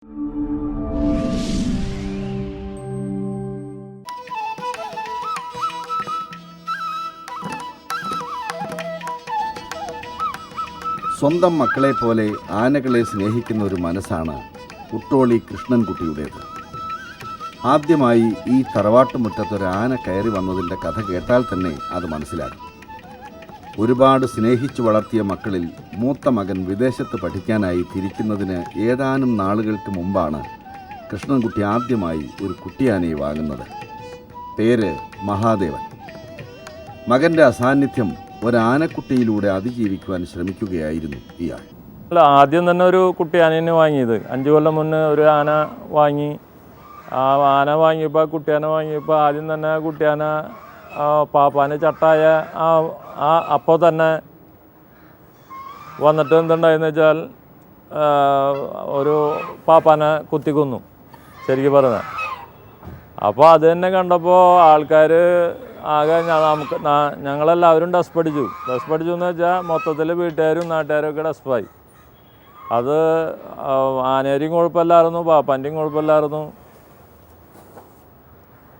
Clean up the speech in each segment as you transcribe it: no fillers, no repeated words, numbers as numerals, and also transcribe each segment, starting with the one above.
സ്വന്തം മക്കളെ പോലെ ആനകളെ സ്നേഹിക്കുന്ന ഒരു മനസ്സാണ് ഉട്ടോളി കൃഷ്ണൻകുട്ടിയുടേത്. ആദ്യമായി ഈ തറവാട്ടുമുറ്റത്തൊരു ആന കയറി വന്നതിൻ്റെ കഥ കേട്ടാൽ തന്നെ അത് മനസ്സിലാകും. ഒരുപാട് സ്നേഹിച്ചു വളർത്തിയ മക്കളിൽ മൂത്ത മകൻ വിദേശത്ത് പഠിക്കാനായി തിരിക്കുന്നതിന് ഏതാനും നാളുകൾക്ക് മുമ്പാണ് കൃഷ്ണൻകുട്ടി ആദ്യമായി ഒരു കുട്ടിയാനയെ വാങ്ങുന്നത്. പേര് മഹാദേവൻ. മകൻ്റെ അസാന്നിധ്യം ഒരാനക്കുട്ടിയിലൂടെ അതിജീവിക്കുവാൻ ശ്രമിക്കുകയായിരുന്നു ഇയാൾ. അല്ല, ആദ്യം തന്നെ ഒരു കുട്ടിയാനേനെ വാങ്ങിയത് 5 കൊല്ലം മുന്നേ ഒരു ആന വാങ്ങി. ആ ആന വാങ്ങിയപ്പോൾ കുട്ടിയാന വാങ്ങിയപ്പോൾ ആദ്യം തന്നെ കുട്ടിയാന പാപ്പാന് ചട്ടായ അപ്പോൾ തന്നെ വന്നിട്ട് എന്തുണ്ടായെന്ന് വെച്ചാൽ ഒരു പാപ്പാനെ കുത്തിക്കൊന്നു, ശരിക്കും പറഞ്ഞാൽ. അപ്പോൾ അത് തന്നെ കണ്ടപ്പോൾ ആൾക്കാർ ആകെ ഞങ്ങളെല്ലാവരും ഡസ് പഠിച്ചു എന്ന് വെച്ചാൽ മൊത്തത്തിൽ വീട്ടുകാരും നാട്ടുകാരും ഒക്കെ ഡസ്പായി. അത് ആനേരെയും കുഴപ്പമില്ലായിരുന്നു, പാപ്പാൻ്റെയും കുഴപ്പമില്ലായിരുന്നു.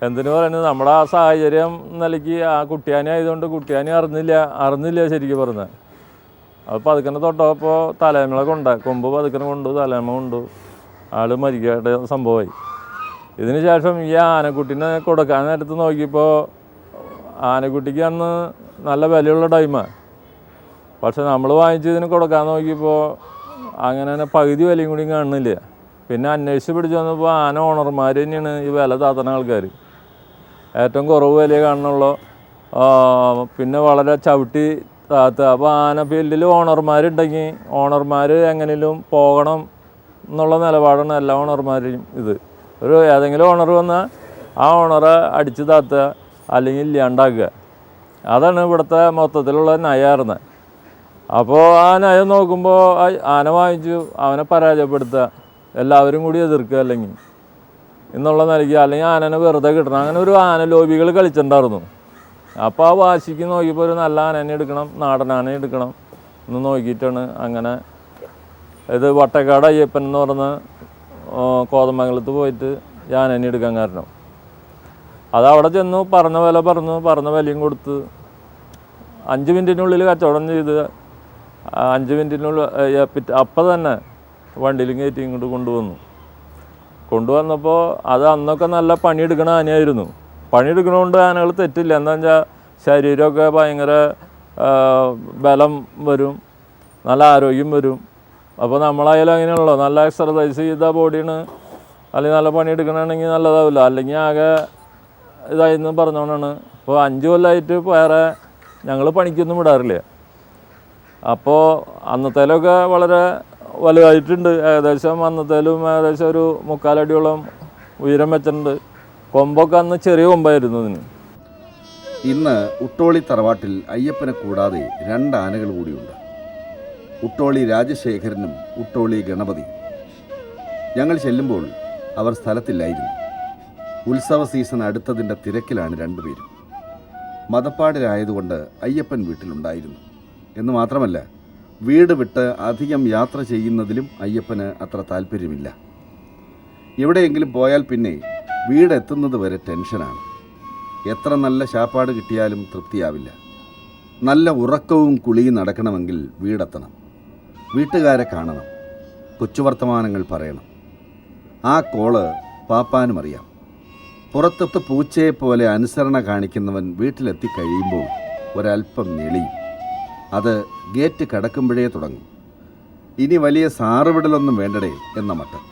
എന്തിനു പറയുന്നത്, നമ്മുടെ ആ സാഹചര്യം നിലയ്ക്ക് ആ കുട്ടിയാനി ആയതുകൊണ്ട് കുട്ടിയാനി അറിഞ്ഞില്ല ശരിക്കും പറഞ്ഞാൽ. അത് പതുക്കനെ തൊട്ടപ്പോൾ തലേമ കൊമ്പ് പതുക്കനെ കൊണ്ടു, തലേമ കൊണ്ടു, ആൾ മരിക്കേണ്ട സംഭവമായി. ഇതിന് ശേഷം ഈ ആനക്കുട്ടീനെ കൊടുക്കാൻ നേരത്ത് നോക്കിയപ്പോൾ ആനക്കുട്ടിക്ക് അന്ന് നല്ല വിലയുള്ള ടൈമാണ്. പക്ഷെ നമ്മൾ വാങ്ങിച്ചതിന് കൊടുക്കാൻ നോക്കിയപ്പോൾ അങ്ങനെ തന്നെ പകുതി വിലയും കൂടി കാണുന്നില്ല. പിന്നെ അന്വേഷിച്ച് പിടിച്ച് വന്നപ്പോൾ ആന ഓണർമാർ തന്നെയാണ് ഈ വില താത്തണ ആൾക്കാർ. ഏറ്റവും കുറവ് വിലയെ കാണുന്നുള്ളൂ, പിന്നെ വളരെ ചവിട്ടി താത്തുക. അപ്പോൾ ആന ഫീൽഡിൽ ഓണർമാരുണ്ടെങ്കിൽ ഓണർമാർ എങ്ങനെയും പോകണം എന്നുള്ള നിലപാടാണ് എല്ലാ ഓണർമാരെയും. ഒരു ഏതെങ്കിലും ഓണർ വന്നാൽ ആ ഓണറെ അടിച്ച് താത്തുക അല്ലെങ്കിൽ ഇല്ലാണ്ടാക്കുക. അതാണ് ഇവിടുത്തെ മൊത്തത്തിലുള്ള നയമായിരുന്നത്. അപ്പോൾ ആ നയം നോക്കുമ്പോൾ ആന വാങ്ങിച്ചു അവനെ പരാജയപ്പെടുത്തുക, എല്ലാവരും കൂടി എതിർക്കുക അല്ലെങ്കിൽ എന്നുള്ള നിലയ്ക്ക്, അല്ലെങ്കിൽ ആനനെ വെറുതെ കിട്ടണം. അങ്ങനെ ഒരു ആന ലോബികൾ കളിച്ചിട്ടുണ്ടായിരുന്നു. അപ്പോൾ ആ വാശിക്ക് നോക്കിയപ്പോൾ ഒരു നല്ല ആനനെ എടുക്കണം, നാടൻ ആന എടുക്കണം എന്ന് നോക്കിയിട്ടാണ് അങ്ങനെ ഇത് വട്ടക്കാട് അയ്യപ്പൻ എന്ന് പറഞ്ഞ കോതമംഗലത്ത് പോയിട്ട് ആനനെ എടുക്കാൻ കാരണം. അതവിടെ ചെന്നു, പറഞ്ഞ വിലയും കൊടുത്ത് 5 മിനിറ്റിനുള്ളിൽ കച്ചവടം ചെയ്ത് 5 മിനിറ്റിനുള്ളിൽ അപ്പം തന്നെ വണ്ടിയിലും കയറ്റി ഇങ്ങോട്ട് കൊണ്ടുവന്നപ്പോൾ അത് അന്നൊക്കെ നല്ല പണിയെടുക്കണ ആനയായിരുന്നു. പണിയെടുക്കണോണ്ട് ആനകൾ തെറ്റില്ല. എന്താണെന്ന് വെച്ചാൽ ശരീരമൊക്കെ ഭയങ്കര ബലം വരും, നല്ല ആരോഗ്യം വരും. അപ്പോൾ നമ്മളായാലും അങ്ങനെയുള്ളൂ, നല്ല എക്സർസൈസ് ചെയ്ത ബോഡിയാണ്, അല്ലെങ്കിൽ നല്ല പണിയെടുക്കണമെങ്കിൽ നല്ലതാവില്ല, അല്ലെങ്കിൽ ആകെ ഇതായിരുന്നു പറഞ്ഞോണ്ടാണ്. ഇപ്പോൾ 5 കൊല്ലമായിട്ട് വേറെ ഞങ്ങൾ പണിക്കൊന്നും വിടാറില്ല. അപ്പോൾ അന്നത്തേലൊക്കെ വളരെ വലുതായിട്ടുണ്ട്. അന്നത്തേലും ഏകദേശം ഒരു 3/4 അടിയോളം ഉയരം വെച്ചിട്ടുണ്ട്. കൊമ്പൊക്കെ അന്ന് ചെറിയ കൊമ്പായിരുന്നു ഇതിന്. ഇന്ന് ഉട്ടോളി തറവാട്ടിൽ അയ്യപ്പനെ കൂടാതെ 2 ആനകൾ കൂടിയുണ്ട്. ഉട്ടോളി രാജശേഖരനും ഉട്ടോളി ഗണപതി. ഞങ്ങൾ ചെല്ലുമ്പോൾ അവർ സ്ഥലത്തില്ലായിരുന്നു. ഉത്സവ സീസൺ അടുത്തതിൻ്റെ തിരക്കിലാണ് 2 പേരും. മതപ്പാടിലായതുകൊണ്ട് അയ്യപ്പൻ വീട്ടിലുണ്ടായിരുന്നു എന്ന് മാത്രമല്ല, വീട് വിട്ട് അധികം യാത്ര ചെയ്യുന്നതിലും അയ്യപ്പന് അത്ര താല്പര്യമില്ല. എവിടെയെങ്കിലും പോയാൽ പിന്നെ വീടെത്തുന്നത് വരെ ടെൻഷനാണ്. എത്ര നല്ല ശാപ്പാട് കിട്ടിയാലും തൃപ്തിയാവില്ല. നല്ല ഉറക്കവും കുളിയും നടക്കണമെങ്കിൽ വീടെത്തണം, വീട്ടുകാരെ കാണണം, കൊച്ചുവർത്തമാനങ്ങൾ പറയണം. ആ കോള് പാപ്പാനും അറിയാം. പുറത്തെത്ത് പൂച്ചയെപ്പോലെ അനുസരണ കാണിക്കുന്നവൻ വീട്ടിലെത്തി കഴിയുമ്പോൾ ഒരല്പം ഞെളിയും. അത് ഗേറ്റ് കടക്കുമ്പോഴേ തുടങ്ങും. ഇനി വലിയ സാറുവിടലൊന്നും വേണ്ടടേ എന്ന മട്ടം.